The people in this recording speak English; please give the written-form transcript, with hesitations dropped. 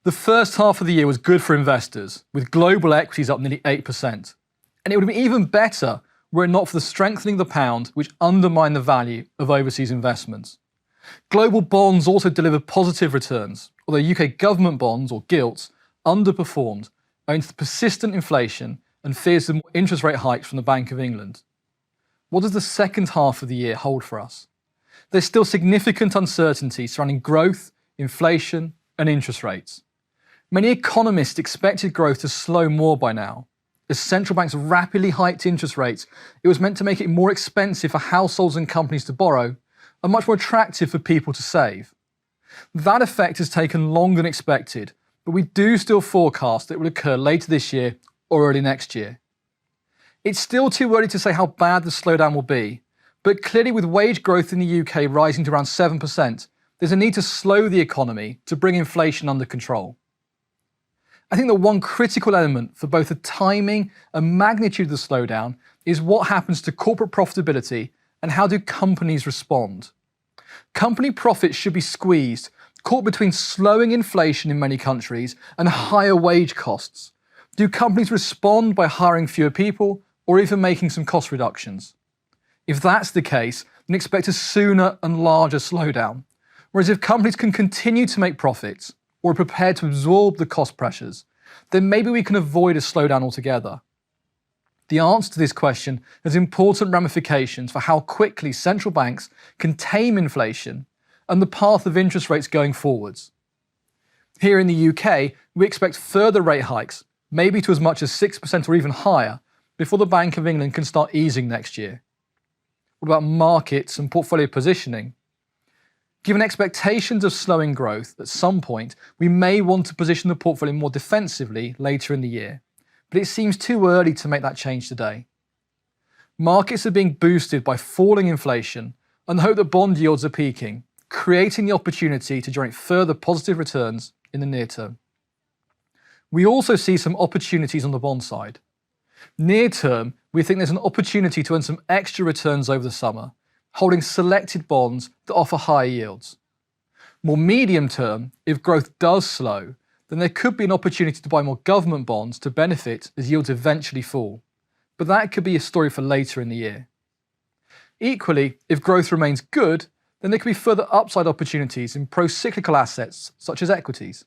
The first half of the year was good for investors, with global equities up nearly 8%. And it would have been even better were it not for the strengthening of the pound, which undermined the value of overseas investments. Global bonds also delivered positive returns, although UK government bonds, or gilts, underperformed owing to the persistent inflation and fears of more interest rate hikes from the Bank of England. What does the second half of the year hold for us? There's still significant uncertainty surrounding growth, inflation, and interest rates. Many economists expected growth to slow more by now. As central banks rapidly hiked interest rates, it was meant to make it more expensive for households and companies to borrow, and much more attractive for people to save. That effect has taken longer than expected, but we do still forecast that it will occur later this year or early next year. It's still too early to say how bad the slowdown will be, but clearly with wage growth in the UK rising to around 7%, there's a need to slow the economy to bring inflation under control. I think the one critical element for both the timing and magnitude of the slowdown is what happens to corporate profitability and how do companies respond. Company profits should be squeezed, caught between slowing inflation in many countries and higher wage costs. Do companies respond by hiring fewer people or even making some cost reductions? If that's the case, then expect a sooner and larger slowdown. Whereas if companies can continue to make profits or are prepared to absorb the cost pressures, then maybe we can avoid a slowdown altogether. The answer to this question has important ramifications for how quickly central banks can tame inflation and the path of interest rates going forwards. Here in the UK, we expect further rate hikes, maybe to as much as 6% or even higher, before the Bank of England can start easing next year. What about markets and portfolio positioning? Given expectations of slowing growth, at some point, we may want to position the portfolio more defensively later in the year, but it seems too early to make that change today. Markets are being boosted by falling inflation and the hope that bond yields are peaking, creating the opportunity to generate further positive returns in the near term. We also see some opportunities on the bond side. Near term, we think there's an opportunity to earn some extra returns over the summer, holding selected bonds that offer higher yields. More medium term, if growth does slow, then there could be an opportunity to buy more government bonds to benefit as yields eventually fall. But that could be a story for later in the year. Equally, if growth remains good, then there could be further upside opportunities in pro-cyclical assets such as equities.